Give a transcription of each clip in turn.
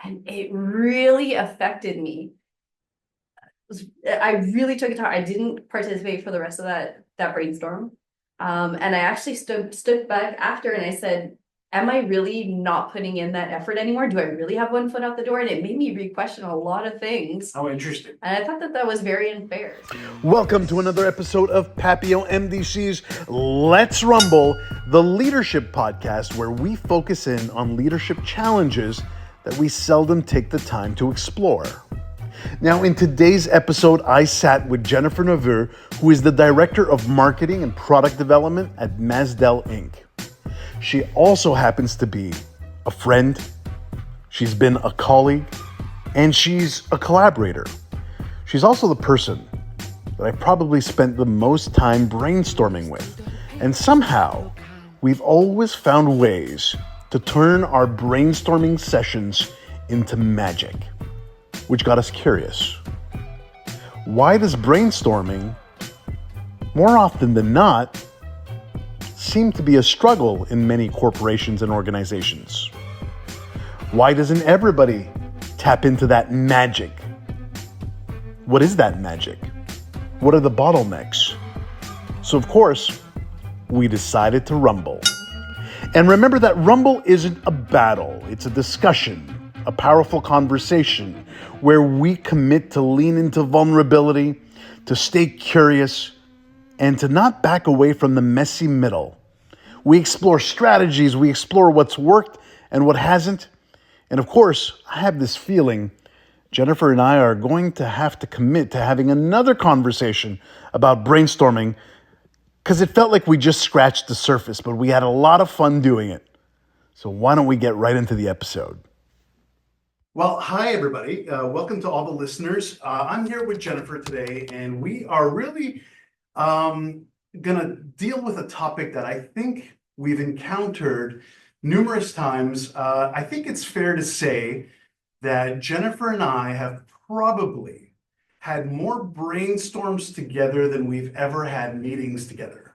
And it really affected me. I really took it to heart. I didn't participate for the rest of that brainstorm. And I actually stood back after and I said, am I really not putting in that effort anymore? Do I really have one foot out the door? And it made me re-question a lot of things. Oh, interesting. And I thought that was very unfair. Welcome to another episode of Papillon MDC's Let's Rumble, the leadership podcast where we focus in on leadership challenges that we seldom take the time to explore. Now, in today's episode, I sat with Jennifer Neveu, who is the Director of Marketing and Product Development at Masdel Inc. She also happens to be a friend, she's been a colleague, and she's a collaborator. She's also the person that I probably spent the most time brainstorming with. And somehow, we've always found ways to turn our brainstorming sessions into magic, which got us curious. Why does brainstorming, more often than not, seem to be a struggle in many corporations and organizations? Why doesn't everybody tap into that magic? What is that magic? What are the bottlenecks? So of course, we decided to rumble. And remember that rumble isn't a battle, it's a discussion, a powerful conversation where we commit to lean into vulnerability, to stay curious, and to not back away from the messy middle. We explore strategies, we explore what's worked and what hasn't. And of course, I have this feeling Jennifer and I are going to have to commit to having another conversation about brainstorming because it felt like we just scratched the surface, but we had a lot of fun doing it. So why don't we get right into the episode? Well, hi, everybody. Welcome to all the listeners. I'm here with Jennifer today, and we are really going to deal with a topic that I think we've encountered numerous times. I think it's fair to say that Jennifer and I have probably had more brainstorms together than we've ever had meetings together.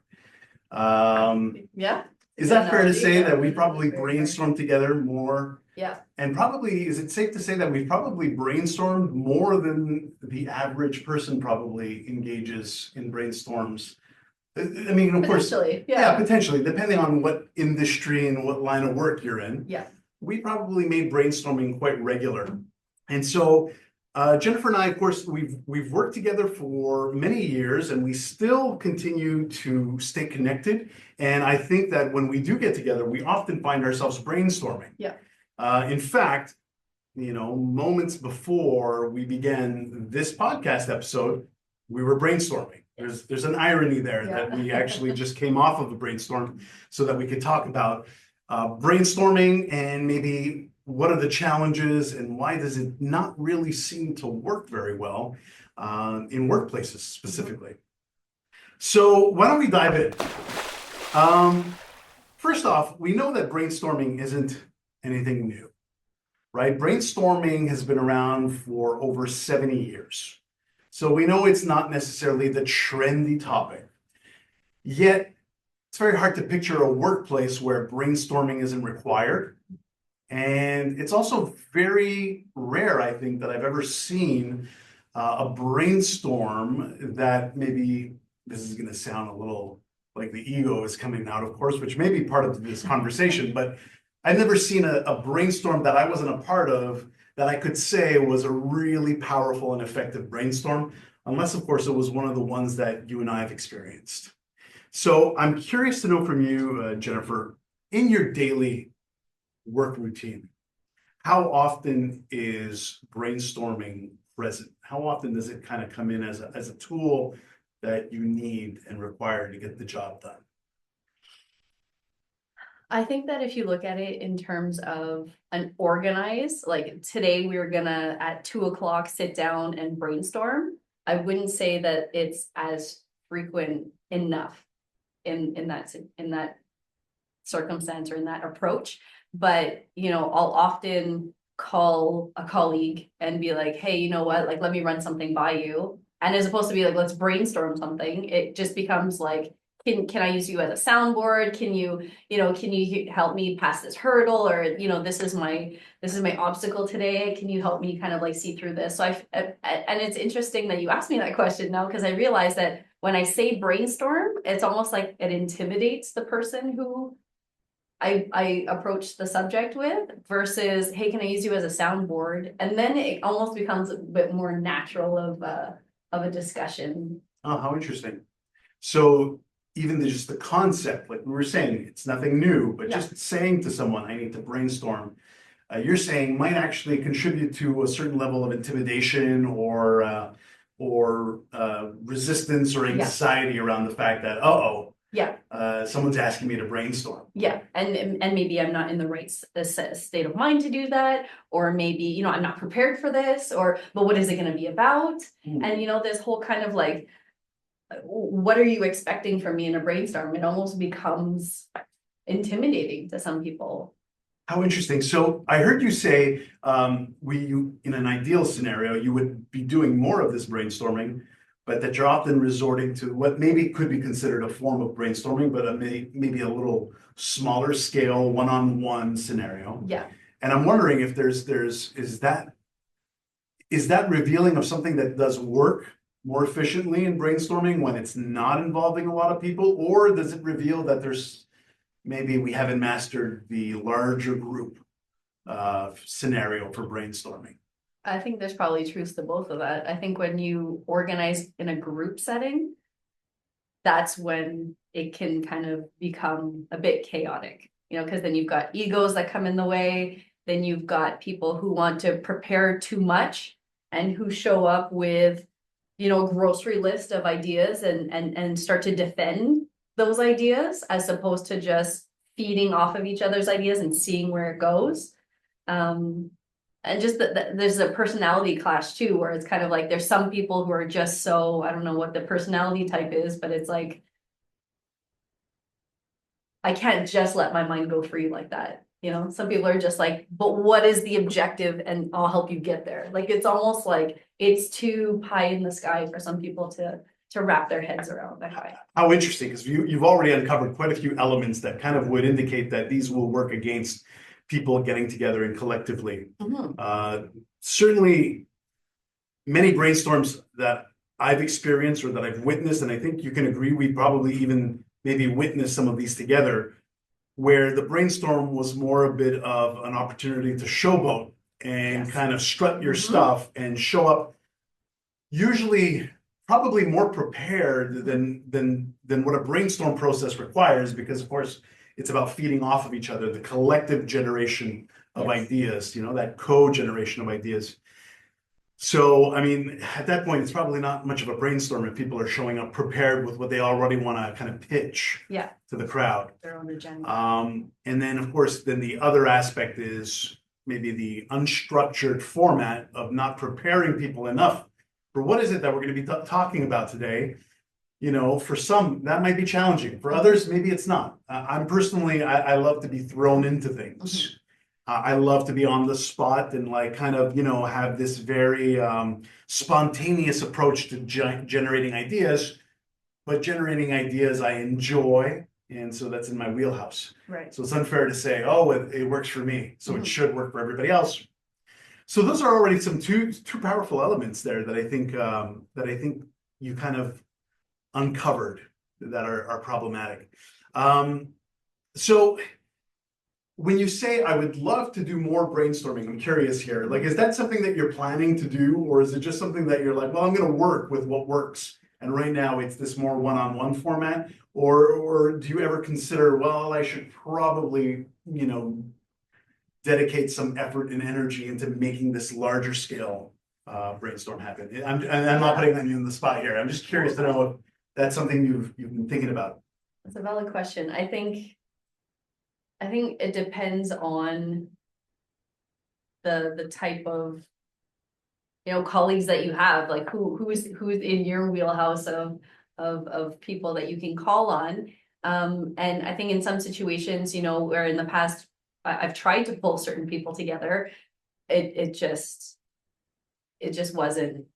Yeah. Is that fair to say that we probably brainstormed together more? Yeah. And probably, is it safe to say that we've probably brainstormed more than the average person probably engages in brainstorms? I mean, of course, Potentially, yeah, potentially, depending on what industry and what line of work you're in. Yeah. We probably made brainstorming quite regular. And so Jennifer and I, of course, we've worked together for many years and we still continue to stay connected. And I think that when we do get together, we often find ourselves brainstorming. Yeah. In fact, moments before we began this podcast episode, we were brainstorming. There's an irony there that we actually just came off of a brainstorm so that we could talk about brainstorming and maybe what are the challenges and why does it not really seem to work very well in workplaces specifically. So why don't we dive in? First off, we know that brainstorming isn't anything new, right? Brainstorming has been around for over 70 years. So we know it's not necessarily the trendy topic. Yet, it's very hard to picture a workplace where brainstorming isn't required. And it's also very rare, I think, that I've ever seen a brainstorm that maybe, this is going to sound a little like the ego is coming out, of course, which may be part of this conversation, but I've never seen a brainstorm that I wasn't a part of that I could say was a really powerful and effective brainstorm, unless, of course, it was one of the ones that you and I have experienced. So I'm curious to know from you, Jennifer, in your daily work routine, how often is brainstorming present? How often does it kind of come in as a tool that you need and require to get the job done? I think that if you look at it in terms of an organized, like today we were gonna at 2:00 sit down and brainstorm, I wouldn't say that it's as frequent enough in that circumstance or in that approach. But I'll often call a colleague and be like, hey, you know what, like let me run something by you. And as opposed to be like, let's brainstorm something, it just becomes like, can I use you as a soundboard? Can you help me pass this hurdle? Or, this is this is my obstacle today. Can you help me kind of like see through this? So and it's interesting that you asked me that question now, because I realized that when I say brainstorm, it's almost like it intimidates the person who I approach the subject with, versus, hey, can I use you as a soundboard? And then it almost becomes a bit more natural of a discussion. Oh, how interesting. So even just the concept, like we were saying, it's nothing new, but Yeah. just saying to someone, I need to brainstorm, you're saying might actually contribute to a certain level of intimidation or resistance or Yeah. anxiety around the fact that, Yeah, someone's asking me to brainstorm. yeah, and maybe I'm not in the right state of mind to do that, or maybe, you know, I'm not prepared for this, but what is it gonna be about? Mm. And you know, this whole kind of like, what are you expecting from me in a brainstorm? It almost becomes intimidating to some people. How interesting. So I heard you say, in an ideal scenario, you would be doing more of this brainstorming, but that you're often resorting to what maybe could be considered a form of brainstorming, but maybe a little smaller scale, one-on-one scenario. Yeah, And I'm wondering if is that revealing of something that does work more efficiently in brainstorming when it's not involving a lot of people, or does it reveal that maybe we haven't mastered the larger group scenario for brainstorming? I think there's probably truth to both of that. I think when you organize in a group setting, that's when it can kind of become a bit chaotic, you know, because then you've got egos that come in the way. Then you've got people who want to prepare too much and who show up with, you know, a grocery list of ideas and start to defend those ideas, as opposed to just feeding off of each other's ideas and seeing where it goes. And just that there's a personality clash too, where it's kind of like there's some people who are just so, I don't know what the personality type is, but it's like, I can't just let my mind go free like that. You know, some people are just like, but what is the objective? And I'll help you get there. Like, it's almost like it's too pie in the sky for some people to wrap their heads around that high. How interesting, because you've already uncovered quite a few elements that kind of would indicate that these will work against people getting together and collectively. Certainly many brainstorms that I've experienced or that I've witnessed, and I think you can agree, we probably even maybe witnessed some of these together, where the brainstorm was more a bit of an opportunity to showboat and kind of strut your stuff and show up, usually probably more prepared than what a brainstorm process requires, because of course it's about feeding off of each other, the collective generation of ideas, you know, that co-generation of ideas. So, I mean, at that point, it's probably not much of a brainstorm if people are showing up prepared with what they already want to kind of pitch to the crowd. Their own agenda. And then, of course, then the other aspect is maybe the unstructured format of not preparing people enough for what is it that we're going to be talking about today. You know, for some, that might be challenging. For others, maybe it's not. I'm personally, I love to be thrown into things. I love to be on the spot and like kind of, you know, have this very spontaneous approach to generating ideas, but generating ideas I enjoy. And so that's in my wheelhouse. Right. So it's unfair to say, oh, it works for me, so it should work for everybody else. So those are already some two powerful elements there that I think you kind of uncovered that are problematic. So when you say, I would love to do more brainstorming, I'm curious here, like, is that something that you're planning to do, or is it just something that you're like, well, I'm going to work with what works, and right now it's this more one-on-one format, or do you ever consider, well, I should probably, you know, dedicate some effort and energy into making this larger scale brainstorm happen? I'm not putting you in the spot here. I'm just curious to know if that's something you've been thinking about. That's a valid question. I think it depends on the type of, you know, colleagues that you have, like who's in your wheelhouse of people that you can call on. And I think in some situations, you know, where in the past I've tried to pull certain people together, it just wasn't,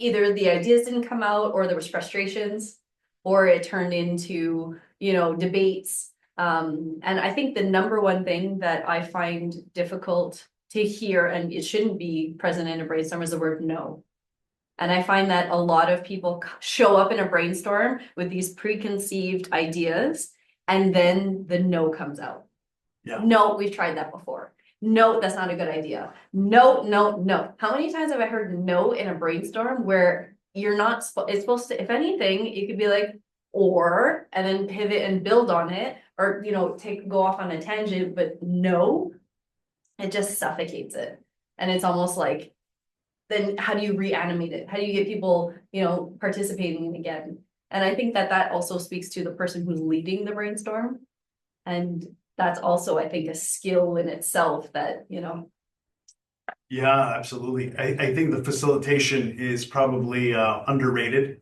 either the ideas didn't come out, or there was frustrations, or it turned into, you know, debates. And I think the number one thing that I find difficult to hear, and it shouldn't be present in a brainstorm, is the word no. And I find that a lot of people show up in a brainstorm with these preconceived ideas, and then the no comes out. Yeah. No, we've tried that before. No, that's not a good idea. No, no, no. How many times have I heard no in a brainstorm where you're not, it's supposed to, if anything, it could be like, or, and then pivot and build on it, or, go off on a tangent, but no, it just suffocates it. And it's almost like, then how do you reanimate it? How do you get people, participating again? And I think that also speaks to the person who's leading the brainstorm. And that's also, I think, a skill in itself that, Yeah, absolutely. I think the facilitation is probably underrated.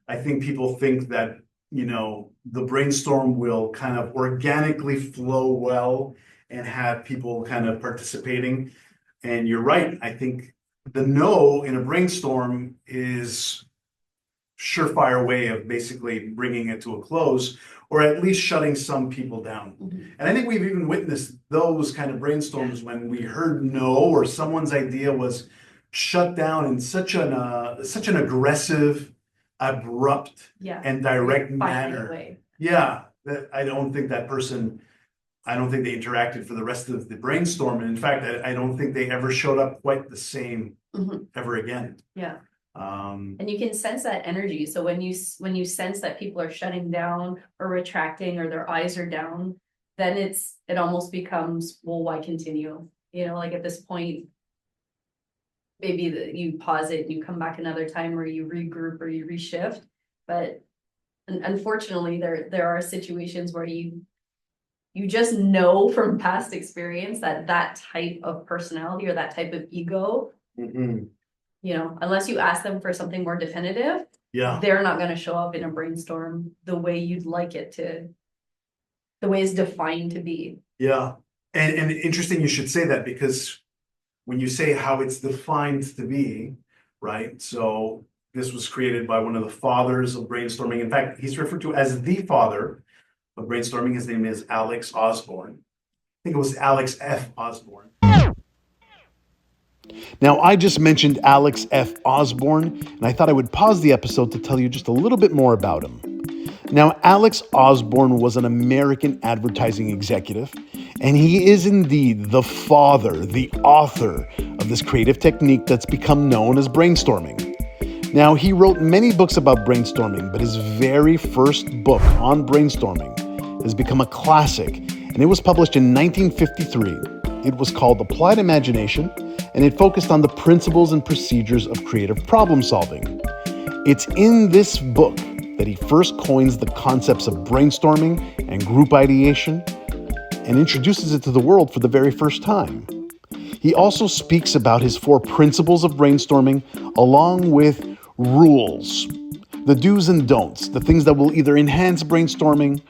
I think people think that, the brainstorm will kind of organically flow well and have people kind of participating. And you're right. I think the no in a brainstorm is surefire way of basically bringing it to a close, or at least shutting some people down. And I think we've even witnessed those kind of brainstorms when we heard no, or someone's idea was shut down in such an aggressive, abrupt, and direct manner. Yeah, that I don't think they interacted for the rest of the brainstorm. And in fact, I don't think they ever showed up quite the same ever again. Yeah. And you can sense that energy. So when you sense that people are shutting down or retracting, or their eyes are down, then it almost becomes, well, why continue? Like at this point, maybe you pause it and you come back another time, or you regroup or you reshift. But unfortunately, there are situations where you just know from past experience that type of personality or that type of ego, unless you ask them for something more definitive, they're not going to show up in a brainstorm the way you'd like it to, the way it's defined to be. Yeah. And interesting you should say that, because when you say how it's defined to be, right? So this was created by one of the fathers of brainstorming. In fact, he's referred to as the father of brainstorming. His name is Alex Osborne. I think it was Alex F. Osborne. Now, I just mentioned Alex F. Osborne, and I thought I would pause the episode to tell you just a little bit more about him. Now, Alex Osborne was an American advertising executive, and he is indeed the father, the author of this creative technique that's become known as brainstorming. Now, he wrote many books about brainstorming, but his very first book on brainstorming has become a classic, and it was published in 1953. It was called Applied Imagination, and it focused on the principles and procedures of creative problem solving. It's in this book that he first coins the concepts of brainstorming and group ideation and introduces it to the world for the very first time. He also speaks about his 4 principles of brainstorming, along with rules, the do's and don'ts, the things that will either enhance brainstorming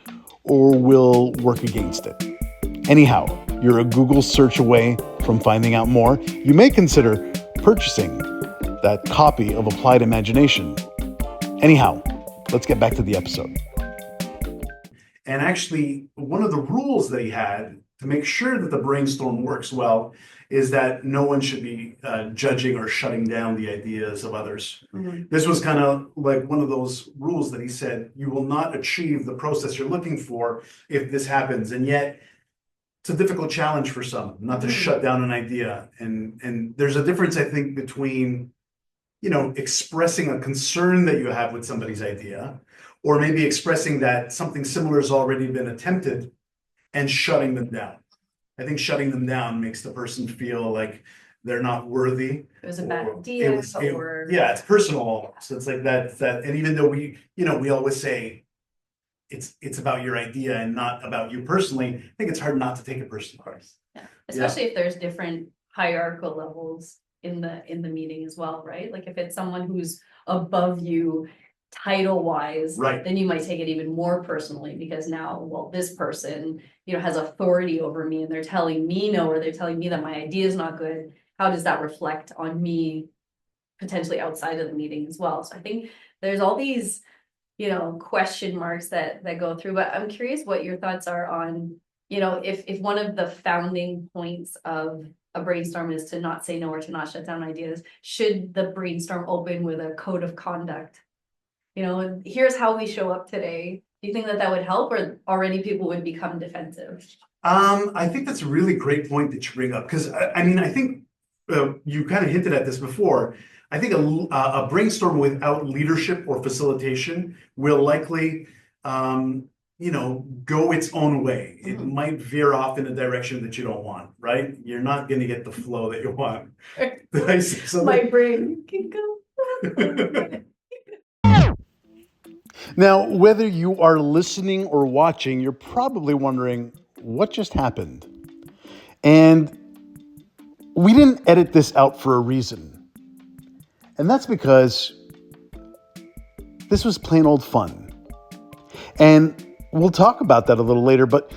or will work against it. Anyhow, you're a Google search away from finding out more. You may consider purchasing that copy of Applied Imagination. Anyhow, let's get back to the episode. And actually, one of the rules that he had to make sure that the brainstorm works well is that no one should be judging or shutting down the ideas of others. This was kind of like one of those rules that he said, you will not achieve the process you're looking for if this happens. And yet, it's a difficult challenge for some not to shut down an idea. And there's a difference, I think, between, expressing a concern that you have with somebody's idea, or maybe expressing that something similar has already been attempted and shutting them down. I think shutting them down makes the person feel like they're not worthy. It was a bad idea. It's personal. So it's like that, and even though we always say, it's about your idea and not about you personally, I think it's hard not to take it personally. Yeah. Especially if there's different hierarchical levels in the meeting as well, right? Like if it's someone who's above you title wise, right, then you might take it even more personally, because now, well, this person, has authority over me and they're telling me no, or they're telling me that my idea is not good. How does that reflect on me potentially outside of the meeting as well? So I think there's all these question marks that go through. But I'm curious what your thoughts are on, if one of the founding points of a brainstorm is to not say no or to not shut down ideas, should the brainstorm open with a code of conduct? Here's how we show up today. Do you think that would help, or already people would become defensive? I think that's a really great point that you bring up, because I think you kind of hinted at this before. I think a brainstorm without leadership or facilitation will likely, go its own way. It might veer off in a direction that you don't want, right? You're not going to get the flow that you want. Did I say something? My brain can go. Now, whether you are listening or watching, you're probably wondering what just happened. And we didn't edit this out for a reason. And that's because this was plain old fun. And we'll talk about that a little later, but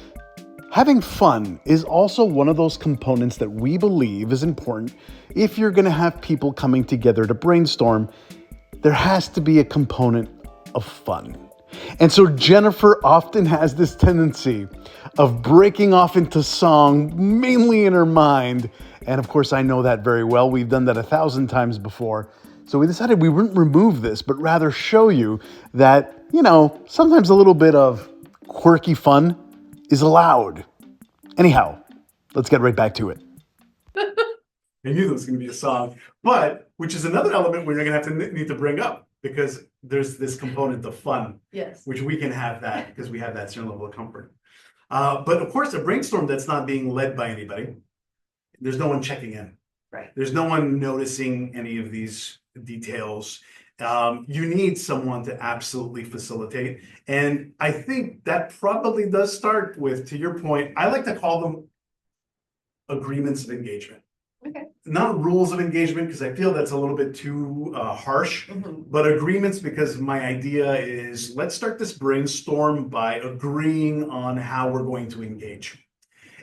having fun is also one of those components that we believe is important. If you're going to have people coming together to brainstorm, there has to be a component of fun. And so Jennifer often has this tendency of breaking off into song, mainly in her mind. And of course, I know that very well. We've done that 1,000 times before. So we decided we wouldn't remove this, but rather show you that, sometimes a little bit of quirky fun is allowed. Anyhow, let's get right back to it. I knew there was going to be a song, but which is another element we're going to have to need to bring up, because there's this component of fun, yes, which we can have that because we have that certain level of comfort. But of course, a brainstorm that's not being led by anybody, there's no one checking in. Right. There's no one noticing any of these details. You need someone to absolutely facilitate. And I think that probably does start with, to your point, I like to call them agreements of engagement. Okay. Not rules of engagement, because I feel that's a little bit too harsh, but agreements, because my idea is, let's start this brainstorm by agreeing on how we're going to engage.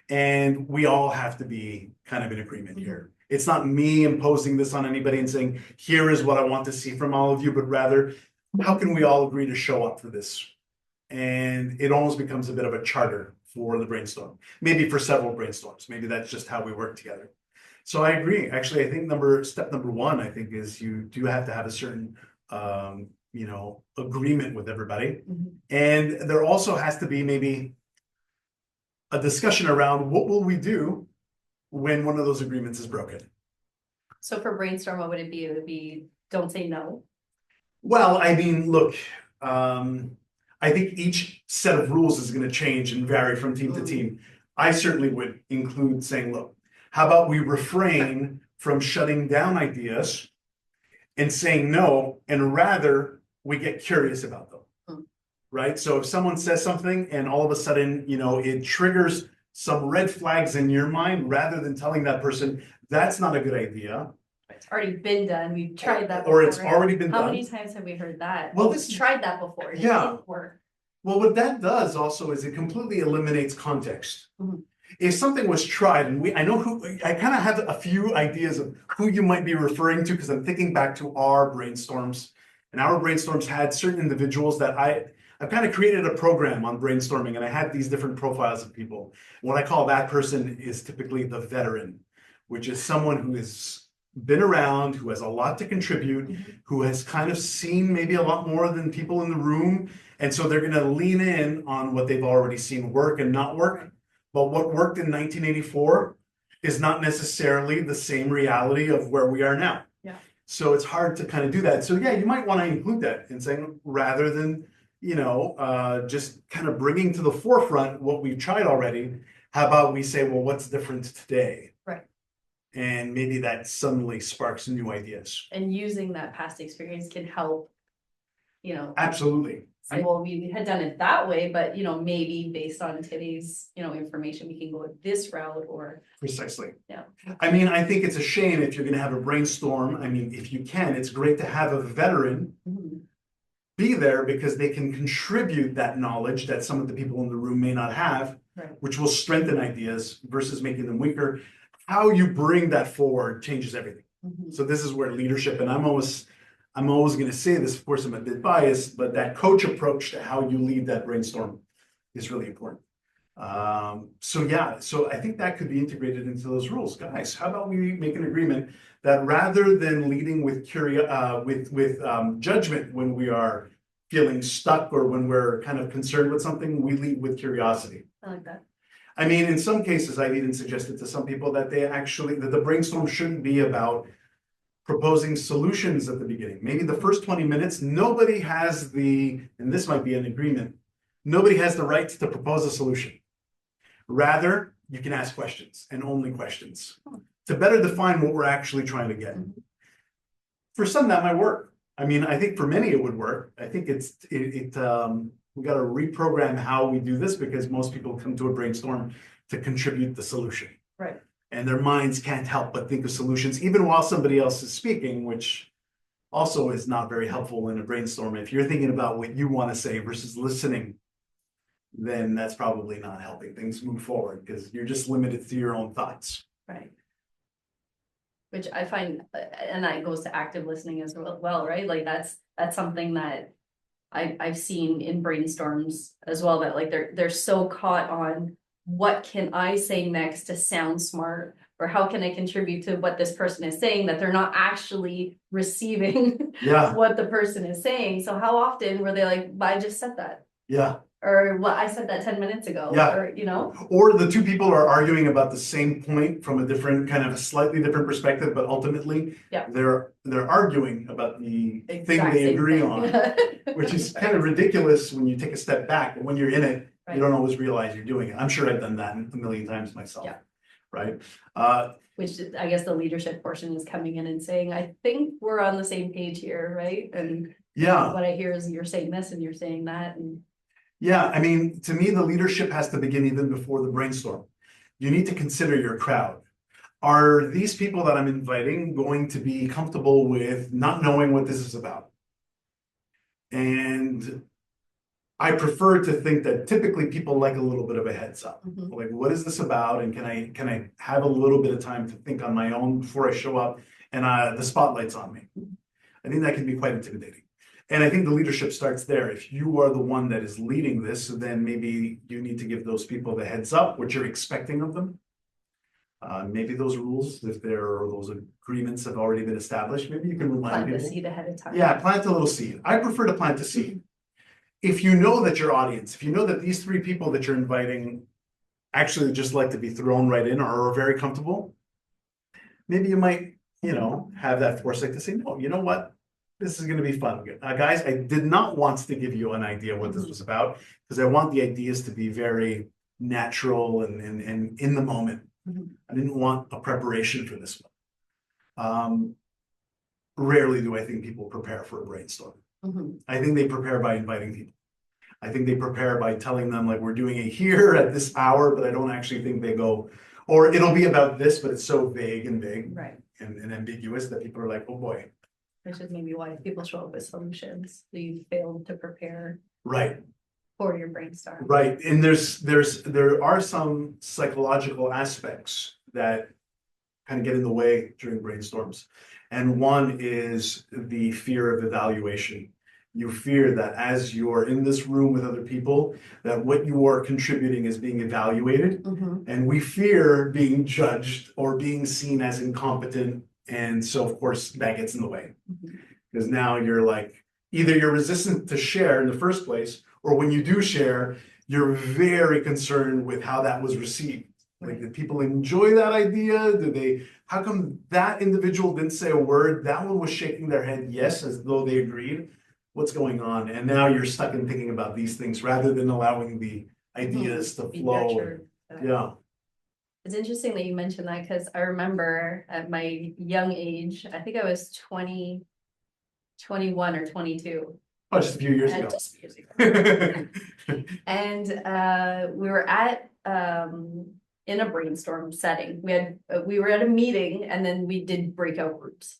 And we all have to be kind of in agreement here. It's not me imposing this on anybody and saying, here is what I want to see from all of you, but rather, how can we all agree to show up for this? And it almost becomes a bit of a charter for the brainstorm, maybe for several brainstorms. Maybe that's just how we work together. So I agree. Actually, I think step number one, I think, is you do have to have a certain, agreement with everybody. And there also has to be maybe a discussion around what will we do when one of those agreements is broken. So for brainstorm, what would it be? It would be, don't say no. Well, I mean, look, I think each set of rules is going to change and vary from team to team. I certainly would include saying, look, how about we refrain from shutting down ideas and saying no, and rather we get curious about them, right? So if someone says something and all of a sudden, it triggers some red flags in your mind, rather than telling that person, that's not a good idea. It's already been done. We've tried that before. Or it's already been done. How many times have we heard that? Well, we've tried that before. It didn't work. Well, what that does also is it completely eliminates context. If something was tried, and I kind of have a few ideas of who you might be referring to, because I'm thinking back to our brainstorms, and our brainstorms had certain individuals that I've kind of created a program on brainstorming, and I had these different profiles of people. What I call that person is typically the veteran, which is someone who has been around, who has a lot to contribute, who has kind of seen maybe a lot more than people in the room. And so they're going to lean in on what they've already seen work and not work. But what worked in 1984 is not necessarily the same reality of where we are now. Yeah. So it's hard to kind of do that. So yeah, you might want to include that in saying, rather than, just kind of bringing to the forefront what we've tried already, how about we say, well, what's different today? Right. And maybe that suddenly sparks new ideas. And using that past experience can help, Absolutely. say, well, we had done it that way, but maybe based on today's information, we can go this route, or Precisely. Yeah. I mean, I think it's a shame if you're going to have a brainstorm. I mean, if you can, it's great to have a veteran be there, because they can contribute that knowledge that some of the people in the room may not have, which will strengthen ideas versus making them weaker. How you bring that forward changes everything. So this is where leadership, and I'm almost I'm always going to say this, of course, I'm a bit biased, but that coach approach to how you lead that brainstorm is really important. So yeah, so I think that could be integrated into those rules. Guys, how about we make an agreement that rather than leading with judgment when we are feeling stuck or when we're kind of concerned with something, we lead with curiosity. I like that. I mean, in some cases, I've even suggested to some people that that the brainstorm shouldn't be about proposing solutions at the beginning. Maybe the first 20 minutes, nobody has and this might be an agreement, nobody has the right to propose a solution. Rather, you can ask questions and only questions to better define what we're actually trying to get. For some, that might work. I mean, I think for many it would work. I think we got to reprogram how we do this because most people come to a brainstorm to contribute the solution. Right. And their minds can't help but think of solutions, even while somebody else is speaking, which also is not very helpful in a brainstorm. If you're thinking about what you want to say versus listening, then that's probably not helping things move forward because you're just limited to your own thoughts. Right. Which I find, and that goes to active listening as well, right? Like that's something that I've seen in brainstorms as well, that like they're so caught on what can I say next to sound smart, or how can I contribute to what this person is saying, that they're not actually receiving what the person is saying. So how often were they like, I just said that? Yeah. Or what, I said that 10 minutes ago. Yeah. Or, you know, or the two people are arguing about the same point from a different kind of a slightly different perspective, but ultimately they're arguing about the thing they agree on, which is kind of ridiculous when you take a step back, but when you're in it, you don't always realize you're doing it. I'm sure I've done that a million times myself. Yeah. Right. Which I guess the leadership portion is coming in and saying, I think we're on the same page here, right? And what I hear is you're saying this and you're saying that. And yeah, I mean, to me, the leadership has to begin even before the brainstorm. You need to consider your crowd. Are these people that I'm inviting going to be comfortable with not knowing what this is about? And I prefer to think that typically people like a little bit of a heads up. Like, what is this about? And can I have a little bit of time to think on my own before I show up and the spotlight's on me? I think that can be quite intimidating. And I think the leadership starts there. If you are the one that is leading this, then maybe you need to give those people the heads up, what you're expecting of them. Maybe those rules, if there are those agreements have already been established, maybe you can remind people. Plant the seed ahead of time. Yeah, plant a little seed. I prefer to plant a seed. If you know that your audience, if you know that these three people that you're inviting actually just like to be thrown right in or are very comfortable, maybe you might, have that foresight to say, no, you know what? This is going to be fun. Guys, I did not want to give you an idea what this was about because I want the ideas to be very natural and in the moment. I didn't want a preparation for this one. Rarely do I think people prepare for a brainstorm. I think they prepare by inviting people. I think they prepare by telling them like we're doing it here at this hour, but I don't actually think they go, or it'll be about this, but it's so vague and big and ambiguous that people are like, oh boy. Which is maybe why people show up with solutions. So you failed to prepare for your brainstorm. Right. And there are some psychological aspects that kind of get in the way during brainstorms. And one is the fear of evaluation. You fear that as you're in this room with other people, that what you are contributing is being evaluated. And we fear being judged or being seen as incompetent. And so, of course, that gets in the way because now you're like, either you're resistant to share in the first place, or when you do share, you're very concerned with how that was received. Like, did people enjoy that idea? How come that individual didn't say a word? That one was shaking their head yes, as though they agreed. What's going on? And now you're stuck in thinking about these things rather than allowing the ideas to flow. Yeah. It's interesting that you mentioned that because I remember at my young age, I think I was 21 or 22. Oh, just a few years ago. Just a few years ago. And we were at in a brainstorm setting. We were at a meeting and then we did breakout groups.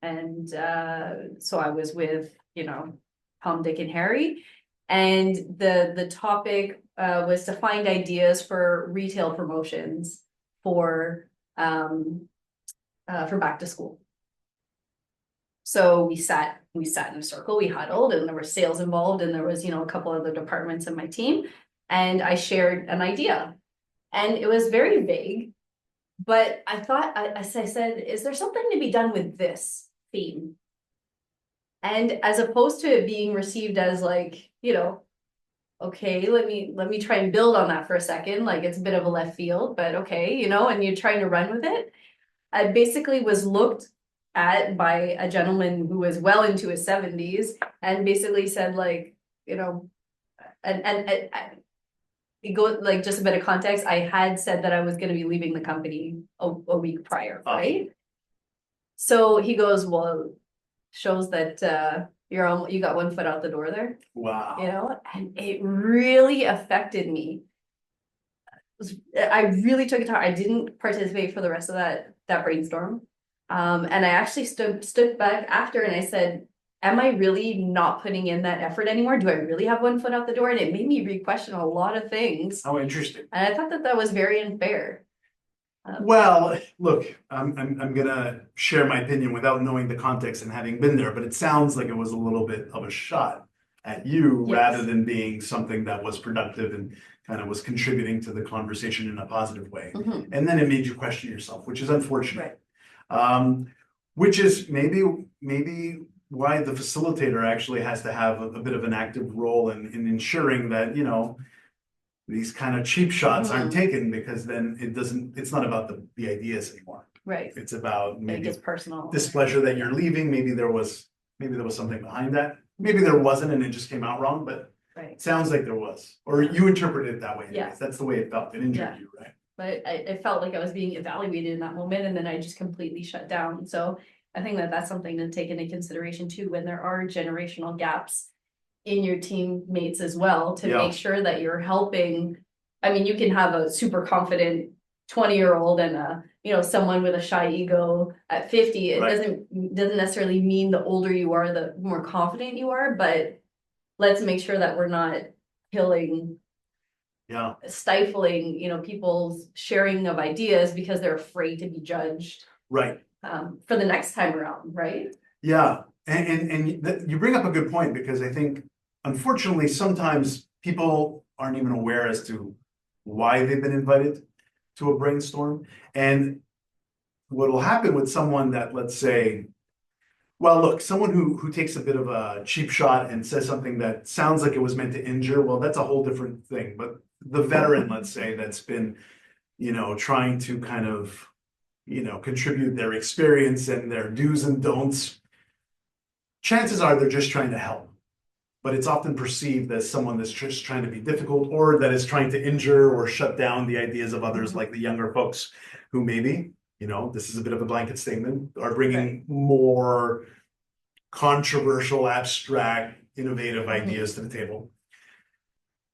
And so I was with, Tom, Dick, and Harry. And the topic was to find ideas for retail promotions for back to school. So we sat in a circle, we huddled, and there were sales involved, and there was, a couple other departments in my team. And I shared an idea. And it was very vague. But I thought, I said, is there something to be done with this theme? And as opposed to it being received as like, okay, let me try and build on that for a second. Like it's a bit of a left field, but okay, and you're trying to run with it. I basically was looked at by a gentleman who was well into his 70s and basically said like, and it goes like just a bit of context. I had said that I was going to be leaving the company a week prior, right? So he goes, well, shows that you got one foot out the door there. Wow. And it really affected me. I really took it to heart. I didn't participate for the rest of that brainstorm. And I actually stood back after and I said, am I really not putting in that effort anymore? Do I really have one foot out the door? And it made me re-question a lot of things. How interesting. And I thought that was very unfair. Well, look, I'm gonna share my opinion without knowing the context and having been there, but it sounds like it was a little bit of a shot at you rather than being something that was productive and kind of was contributing to the conversation in a positive way. Mhm. And then it made you question yourself, which is unfortunate. Right. Which is maybe why the facilitator actually has to have a bit of an active role in ensuring that, these kind of cheap shots aren't taken, because then it's not about the ideas anymore. Right. It's about It maybe gets personal. displeasure that you're leaving. Maybe there was something behind that. Maybe there wasn't and it just came out wrong, but Right. it sounds like there was. Or you interpreted it that way. Yeah. That's the way it felt. It injured you, right? But I felt like I was being evaluated in that moment, and then I just completely shut down. So I think that's something to take into consideration too, when there are generational gaps in your teammates as well, to make sure that you're helping. I mean, you can have a super confident 20-year-old and someone with a shy ego at 50. It doesn't necessarily mean the older you are, the more confident you are, but let's make sure that we're not killing, stifling, people's sharing of ideas because they're afraid to be judged. Right. For the next time around, right? Yeah. And you bring up a good point, because I think, unfortunately, sometimes people aren't even aware as to why they've been invited to a brainstorm. And what will happen with someone that, let's say, well, look, someone who takes a bit of a cheap shot and says something that sounds like it was meant to injure, well, that's a whole different thing. But the veteran, let's say, that's been, trying to kind of, contribute their experience and their do's and don'ts, chances are they're just trying to help. But it's often perceived as someone that's just trying to be difficult, or that is trying to injure or shut down the ideas of others, like the younger folks who maybe, this is a bit of a blanket statement, are bringing more controversial, abstract, innovative ideas to the table.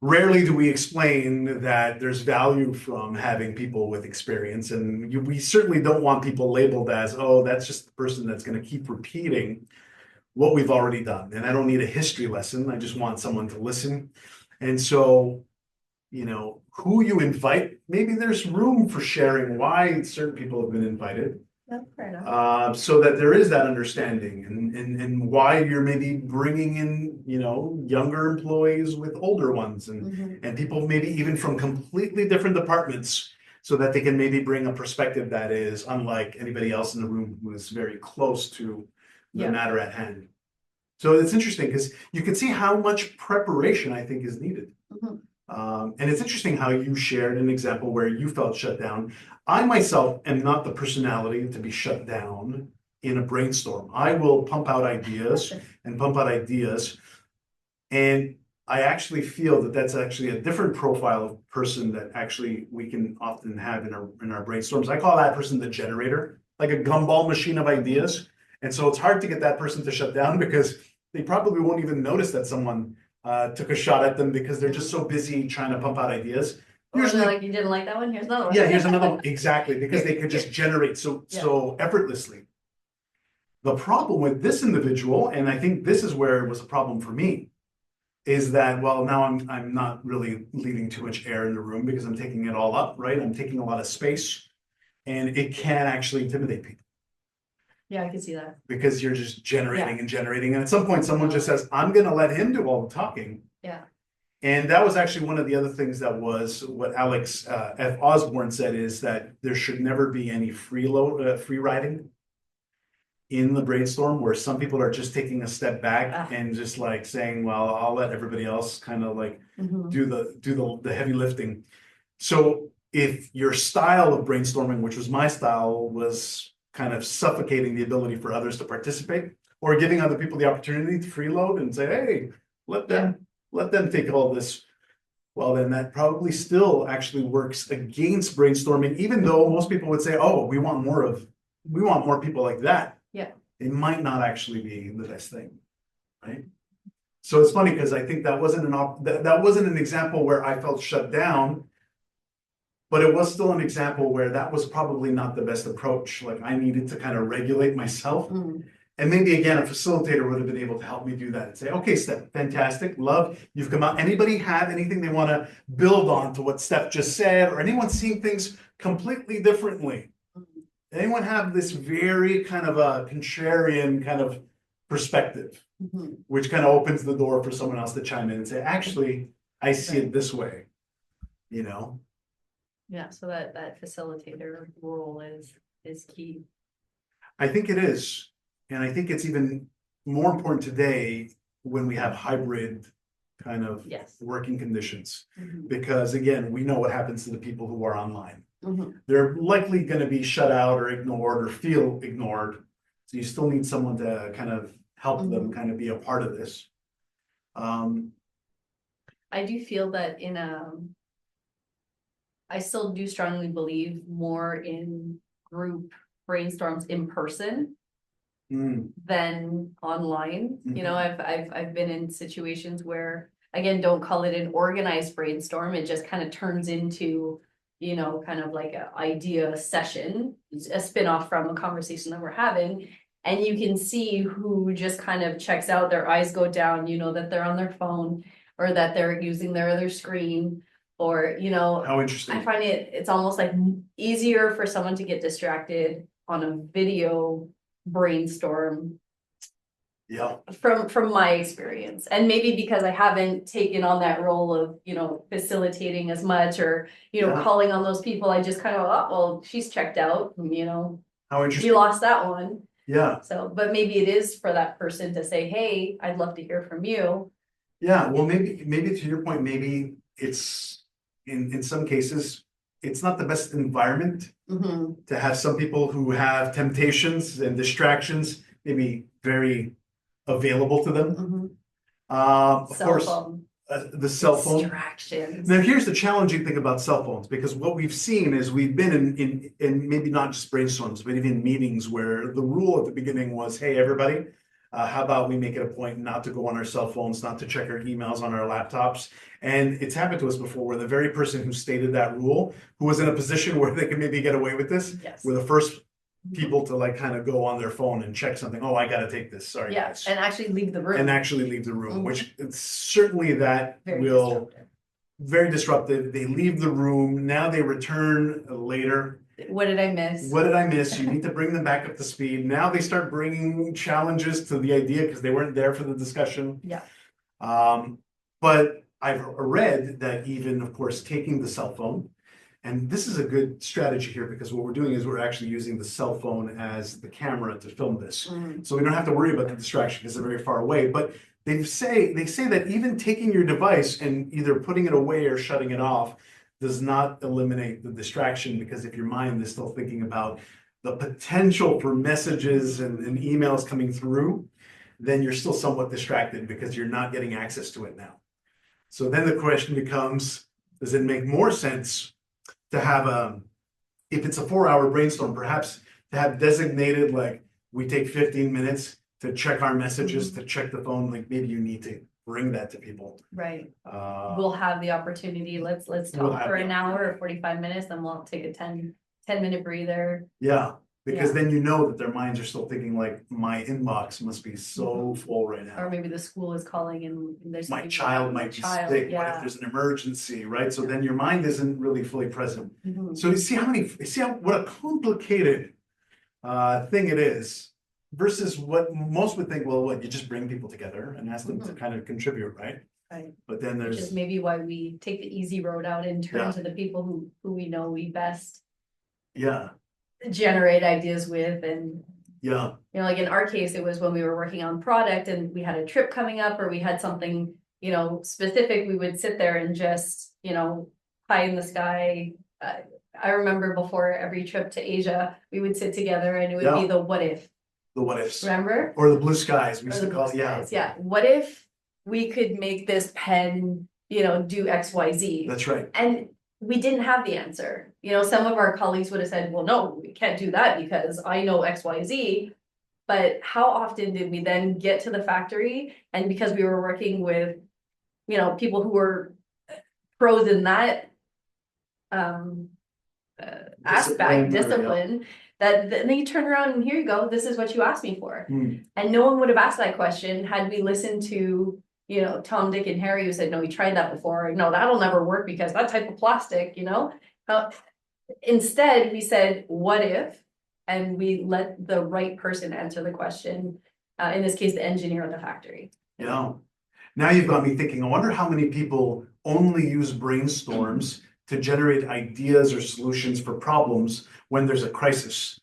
Rarely do we explain that there's value from having people with experience, and we certainly don't want people labeled as, oh, that's just the person that's going to keep repeating what we've already done. And I don't need a history lesson. I just want someone to listen. And so, who you invite, maybe there's room for sharing why certain people have been invited. That's fair enough. So that there is that understanding, and why you're maybe bringing in, younger employees with older ones, and people maybe even from completely different departments, so that they can maybe bring a perspective that is unlike anybody else in the room who is very close to the matter at hand. So it's interesting, because you can see how much preparation I think is needed. And it's interesting how you shared an example where you felt shut down. I myself am not the personality to be shut down in a brainstorm. I will pump out ideas and pump out ideas. And I actually feel that that's actually a different profile of person that actually we can often have in our brainstorms. I call that person the generator, like a gumball machine of ideas. And so it's hard to get that person to shut down, because they probably won't even notice that someone took a shot at them, because they're just so busy trying to pump out ideas. Usually, like, you didn't like that one, here's another one. Yeah, here's another one. Exactly, because they could just generate so effortlessly. The problem with this individual, and I think this is where it was a problem for me, is that, well, now I'm not really leaving too much air in the room, because I'm taking it all up, right? I'm taking a lot of space, and it can actually intimidate people. Yeah, I can see that. because you're just generating and generating. And at some point, someone just says, I'm going to let him do all the talking. Yeah. And that was actually one of the other things that was what Alex F. Osborne said, is that there should never be any free riding in the brainstorm, where some people are just taking a step back and just like saying, well, I'll let everybody else kind of like do the heavy lifting. So if your style of brainstorming, which was my style, was kind of suffocating the ability for others to participate, or giving other people the opportunity to freeload and say, hey, let them take all this, well, then that probably still actually works against brainstorming, even though most people would say, oh, we want more people like that. Yeah. It might not actually be the best thing, right? So it's funny because I think that wasn't an example where I felt shut down, but it was still an example where that was probably not the best approach. Like I needed to kind of regulate myself. And maybe again, a facilitator would have been able to help me do that and say, okay, Steph, fantastic, love, you've come out. Anybody have anything they want to build on to what Steph just said, or anyone seeing things completely differently? Anyone have this very kind of a contrarian kind of perspective, which kind of opens the door for someone else to chime in and say, actually, I see it this way, you know? Yeah, so that facilitator role is key. I think it is. And I think it's even more important today when we have hybrid kind of working conditions, because again, we know what happens to the people who are online. They're likely going to be shut out or ignored or feel ignored. So you still need someone to kind of help them kind of be a part of this. I do feel that I still do strongly believe more in group brainstorms in person than online. You know, I've been in situations where, again, don't call it an organized brainstorm. It just kind of turns into, you know, kind of like an idea session, a spin-off from a conversation that we're having. And you can see who just kind of checks out, their eyes go down, you know, that they're on their phone or that they're using their other screen, or, you know, how interesting. I find it's almost like easier for someone to get distracted on a video brainstorm. Yeah. From my experience, and maybe because I haven't taken on that role of, you know, facilitating as much, or, you know, calling on those people, I just kind of, oh, well, she's checked out, you know, how interesting. We lost that one. Yeah. So, but maybe it is for that person to say, hey, I'd love to hear from you. Yeah, well, maybe to your point, maybe it's in some cases, it's not the best environment to have some people who have temptations and distractions, maybe very available to them. Of course, the cell phone. Distractions. Now, here's the challenging thing about cell phones, because what we've seen is we've been in maybe not just brainstorms, but even meetings where the rule at the beginning was, hey, everybody, how about we make it a point not to go on our cell phones, not to check our emails on our laptops. And it's happened to us before where the very person who stated that rule, who was in a position where they could maybe get away with this, were the first people to like kind of go on their phone and check something. Oh, I got to take this. Sorry. Yeah, guys. and actually leave the room. And actually leave the room, which certainly that very disruptive. They leave the room. Now they return later. What did I miss? What did I miss? You need to bring them back up to speed. Now they start bringing challenges to the idea because they weren't there for the discussion. Yeah. But I've read that even, of course, taking the cell phone, and this is a good strategy here because what we're doing is we're actually using the cell phone as the camera to film this. So we don't have to worry about the distraction because they're very far away. But they say that even taking your device and either putting it away or shutting it off does not eliminate the distraction, because if your mind is still thinking about the potential for messages and emails coming through, then you're still somewhat distracted because you're not getting access to it now. So then the question becomes, does it make more sense to have if it's a 4-hour brainstorm, perhaps to have designated, like, we take 15 minutes to check our messages, to check the phone, like maybe you need to bring that to people. Right. We'll have the opportunity. Let's talk for an hour or 45 minutes, then we'll take a 10-minute breather. Yeah, because then you know that their minds are still thinking like, my inbox must be so full right now. Or maybe the school is calling and there's my child might be sick. What if there's an emergency, right? So then your mind isn't really fully present. So you see what a complicated thing it is versus what most would think, well, what, you just bring people together and ask them to kind of contribute, right? Right. But then Which is there's, maybe why we take the easy road out in terms of the people who we know we best yeah, generate ideas with. And yeah, you know, like in our case, it was when we were working on product and we had a trip coming up or we had something, you know, specific, we would sit there and just, you know, pie in the sky. I remember before every trip to Asia, we would sit together and it would be Yeah. the what if, the what ifs, remember? or the blue skies, we Or used the to call it, blue yeah, skies, yeah. What if we could make this pen, you know, do X, Y, Z? that's right. And we didn't have the answer. You know, some of our colleagues would have said, well, no, we can't do that because I know X, Y, Z. But how often did we then get to the factory? And because we were working with, you know, people who were pros in that aspect, discipline, that then you turn around and here you go, this is what you asked me for. And no one would have asked that question had we listened to, you know, Tom, Dick, and Harry who said, no, we tried that before. No, that'll never work because that type of plastic, you know. Instead, we said, what if? And we let the right person answer the question. In this case, the engineer at the factory. Yeah. Now you've got me thinking, I wonder how many people only use brainstorms to generate ideas or solutions for problems when there's a crisis,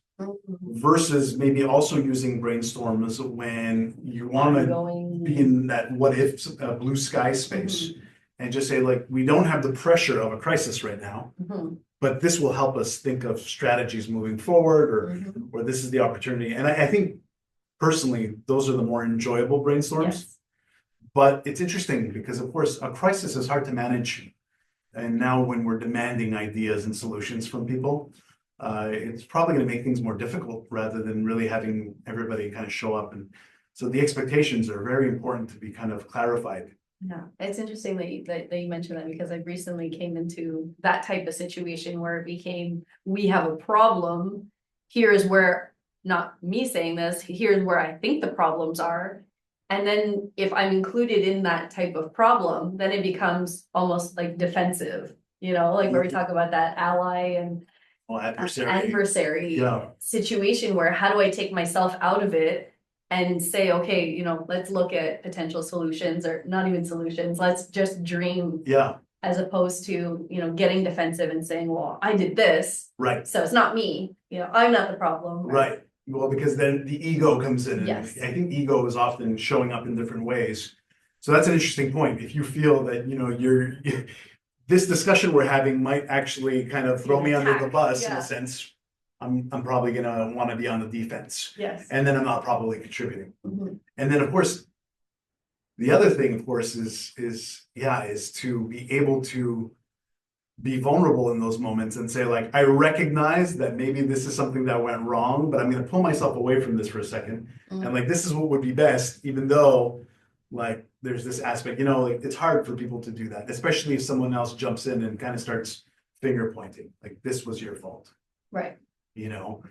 versus maybe also using brainstorms when you want to be in that what if blue sky space and just say, like, we don't have the pressure of a crisis right now, but this will help us think of strategies moving forward, or this is the opportunity. And I think personally, those are the more enjoyable brainstorms. Yes. But it's interesting because, of course, a crisis is hard to manage. And now when we're demanding ideas and solutions from people, it's probably going to make things more difficult rather than really having everybody kind of show up. And so the expectations are very important to be kind of clarified. Yeah, it's interesting that you mentioned that because I recently came into that type of situation where it became, we have a problem. Here's where, not me saying this, here's where I think the problems are. And then if I'm included in that type of problem, then it becomes almost like defensive, you know, like where we talk about that ally and adversary situation where how do I take myself out of it and say, okay, you know, let's look at potential solutions, or not even solutions, let's just dream. As opposed to, you know, getting defensive and saying, well, I did this. Right. So it's not me, you know, I'm not the problem. Right. Well, because then the ego comes in, and Yes. I think ego is often showing up in different ways. So that's an interesting point. If you feel that, you know, this discussion we're having might actually kind of throw me under the bus in a sense, I'm probably gonna want to be on the defense. Yes. And then I'm not probably contributing. And then, of course, the other thing, of course, is to be able to be vulnerable in those moments and say, like, I recognize that maybe this is something that went wrong, but I'm going to pull myself away from this for a second. And like, this is what would be best, even though, like, there's this aspect, you know, like, it's hard for people to do that, especially if someone else jumps in and kind of starts finger pointing, like, this was your fault. Right. You know,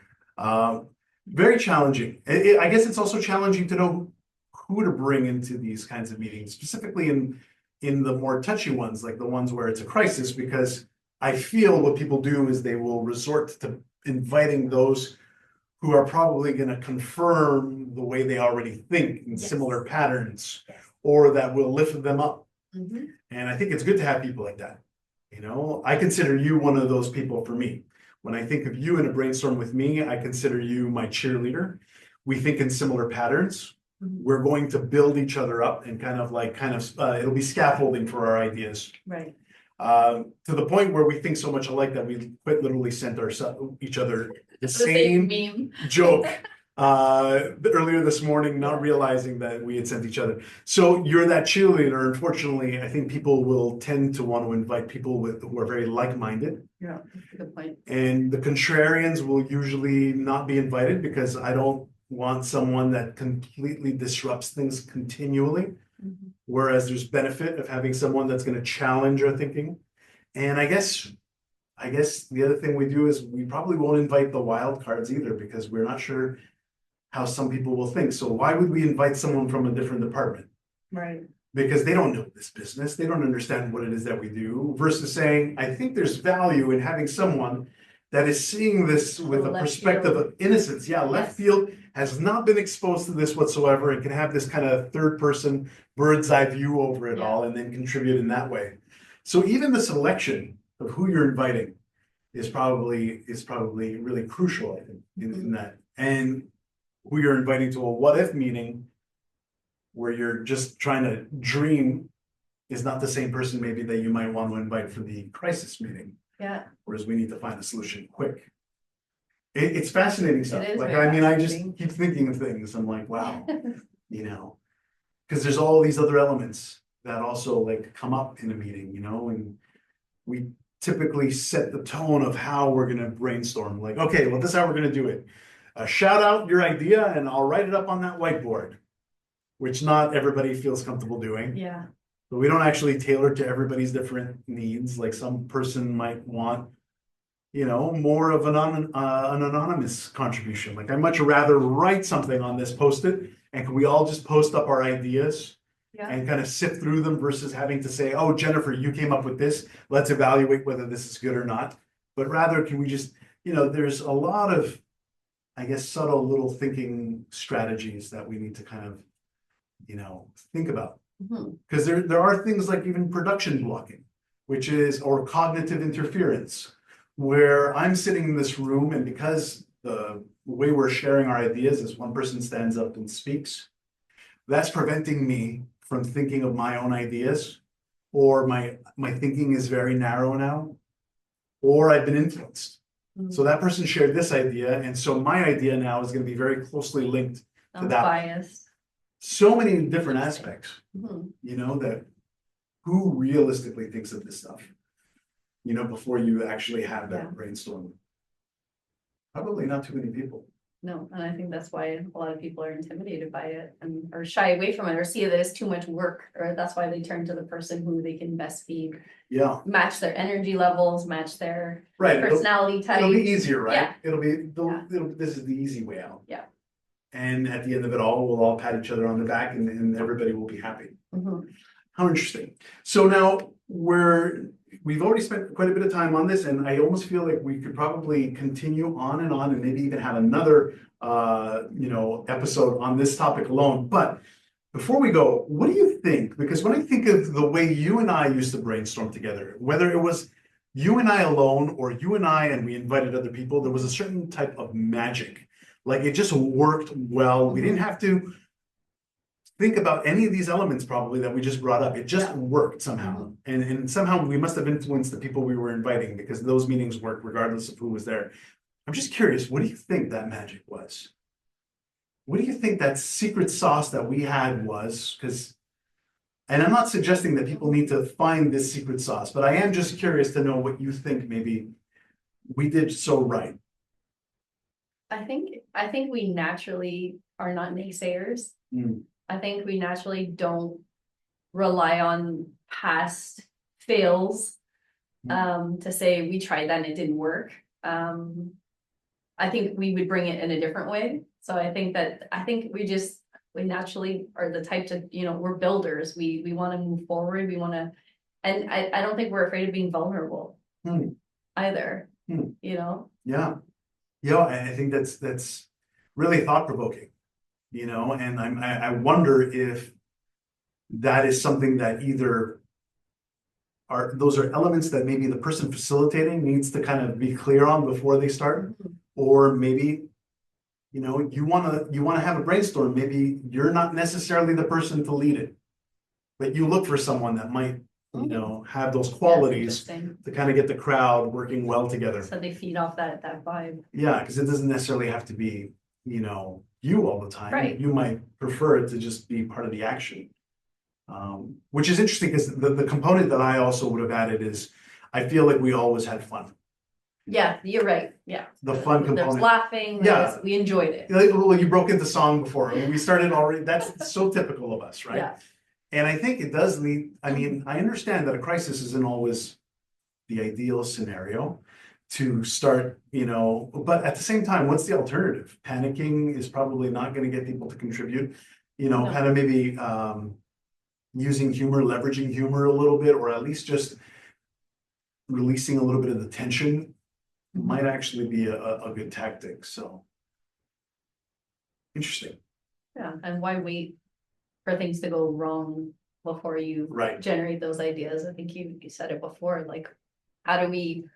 very challenging. I guess it's also challenging to know who to bring into these kinds of meetings, specifically in the more touchy ones, like the ones where it's a crisis, because I feel what people do is they will resort to inviting those who are probably going to confirm the way they already think in similar patterns, or that will lift them up. And I think it's good to have people like that. You know, I consider you one of those people for me. When I think of you in a brainstorm with me, I consider you my cheerleader. We think in similar patterns. We're going to build each other up and it'll be scaffolding for our ideas. Right. To the point where we think so much alike that we quite literally sent each other the same meme joke earlier this morning, not realizing that we had sent each other. So you're that cheerleader. Unfortunately, I think people will tend to want to invite people who are very like-minded. Yeah, good point. And the contrarians will usually not be invited because I don't want someone that completely disrupts things continually, whereas there's benefit of having someone that's going to challenge our thinking. And I guess the other thing we do is we probably won't invite the wild cards either, because we're not sure how some people will think. So why would we invite someone from a different department? Right. Because they don't know this business, they don't understand what it is that we do, versus saying, I think there's value in having someone that is seeing this with a perspective of innocence, left field, has not been exposed to this whatsoever and can have this kind of third person bird's eye view over it all and then contribute in that way. So even the selection of who you're inviting is probably really crucial, I think, in that. And who you're inviting to a what if meeting where you're just trying to dream is not the same person maybe that you might want to invite for the crisis meeting. Yeah. Whereas we need to find a solution quick. It's fascinating stuff. It is Like, very I mean, I just fascinating. keep thinking of things. I'm like, wow, because there's all these other elements that also like come up in a meeting, and we typically set the tone of how we're going to brainstorm. Like, okay, well, this is how we're going to do it. Shout out your idea and I'll write it up on that whiteboard, which not everybody feels comfortable doing. Yeah. But we don't actually tailor to everybody's different needs. Like some person might want, more of an anonymous contribution. Like I'd much rather write something on this post-it and can we all just post up our ideas and kind of sift through them versus having to say, oh, Jennifer, you came up with this. Let's evaluate whether this is good or not. But rather, can we just, there's a lot of, I guess, subtle little thinking strategies that we need to kind of, think about. Because there are things like even production blocking, or cognitive interference, where I'm sitting in this room and because the way we're sharing our ideas is one person stands up and speaks, that's preventing me from thinking of my own ideas, or my thinking is very narrow now, or I've been influenced. So that person shared this idea, and so my idea now is going to be very closely linked to that. Biased. So many different aspects, that who realistically thinks of this stuff, before you actually have that brainstorm. Probably not too many people. No, and I think that's why a lot of people are intimidated by it or shy away from it or see it as too much work, or that's why they turn to the person who they can best feed. Yeah. Match their energy levels, match their right. personality type. It'll be easier, right? Yeah. This is the easy way out. Yeah. And at the end of it all, we'll all pat each other on the back and everybody will be happy. How interesting. So now we've already spent quite a bit of time on this, and I almost feel like we could probably continue on and maybe even have another episode on this topic alone. But before we go, what do you think? Because when I think of the way you and I used to brainstorm together, whether it was you and I alone or you and I and we invited other people, there was a certain type of magic. Like it just worked well. We didn't have to think about any of these elements probably that we just brought up. It just worked somehow. And somehow we must have influenced the people we were inviting because those meetings worked regardless of who was there. I'm just curious, what do you think that magic was? What do you think that secret sauce that we had was? And I'm not suggesting that people need to find this secret sauce, but I am just curious to know what you think maybe we did so right. I think we naturally are not naysayers. I think we naturally don't rely on past fails to say we tried that and it didn't work. I think we would bring it in a different way. So I think we naturally are the type to, we're builders. We want to move forward. We want to, and I don't think we're afraid of being vulnerable either, Yeah. Yeah, I think that's really thought-provoking, and I wonder if that is something that either those are elements that maybe the person facilitating needs to kind of be clear on before they start, or maybe, you want to have a brainstorm, maybe you're not necessarily the person to lead it, but you look for someone that might have those qualities to kind of get the crowd working well together. So they feed off that vibe. Yeah, because it doesn't necessarily have to be, you all the time. Right. You might prefer it to just be part of the action. Which is interesting because the component that I also would have added is I feel like we always had fun. Yeah, you're right. Yeah. The fun component. There's laughing. We enjoyed it. Well, you broke into song before. I mean, we started already. That's so typical of us, right? Yeah. And I think it does lead, I understand that a crisis isn't always the ideal scenario to start, but at the same time, what's the alternative? Panicking is probably not going to get people to contribute, No. kind of maybe using humor, leveraging humor a little bit, or at least just releasing a little bit of the tension might actually be a good tactic. So Interesting. Yeah, and why wait for things to go wrong before you Right. generate those ideas? I think you said it before, like, how do we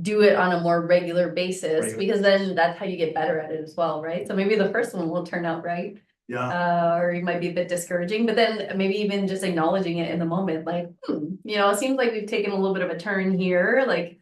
do it on a more regular basis? Because then that's how you get better at it as well, right? So maybe the first one will turn out right. Yeah. Or it might be a bit discouraging, but then maybe even just acknowledging it in the moment, like, it seems like we've taken a little bit of a turn here, like,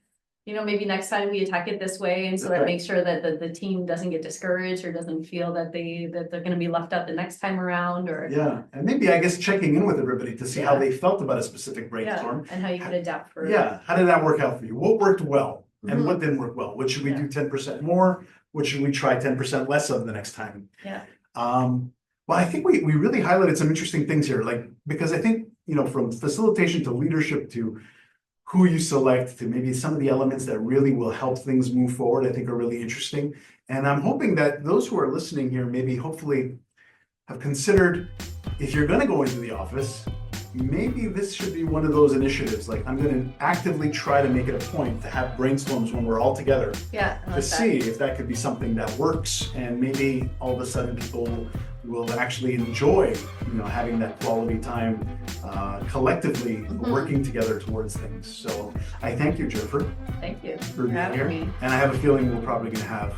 maybe next time we attack it this way, and so that makes sure that the team doesn't get discouraged or doesn't feel that they're gonna be left out the next time around, or. Yeah, and maybe, I guess, checking in with everybody to see how they felt about a specific brainstorm. And how you could adapt for. Yeah, how did that work out for you? What worked well and what didn't work well? What should we do 10% more? What should we try 10% less of the next time? Yeah. Well, I think we really highlighted some interesting things here, like, because I think, from facilitation to leadership to who you select to maybe some of the elements that really will help things move forward, I think are really interesting. And I'm hoping that those who are listening here maybe hopefully have considered, if you're gonna go into the office, maybe this should be one of those initiatives. Like, I'm gonna actively try to make it a point to have brainstorms when we're all together. Yeah. To see if that could be something that works, and maybe all of a sudden people will actually enjoy, having that quality time collectively working together towards things. So I thank you, Jennifer. Thank you for being here. me. And I have a feeling we're probably gonna have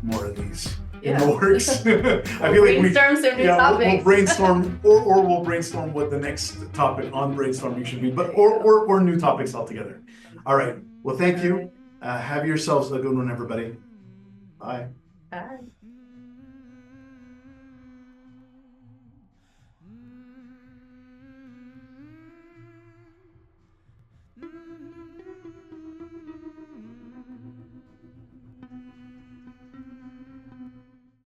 more of these in Yeah. the works. I feel like Brainstorm some new we'll topics. brainstorm, or we'll brainstorm what the next topic on brainstorming should be, but or new topics altogether. All right. Well, thank you. Have yourselves a good one, everybody. Bye. Bye.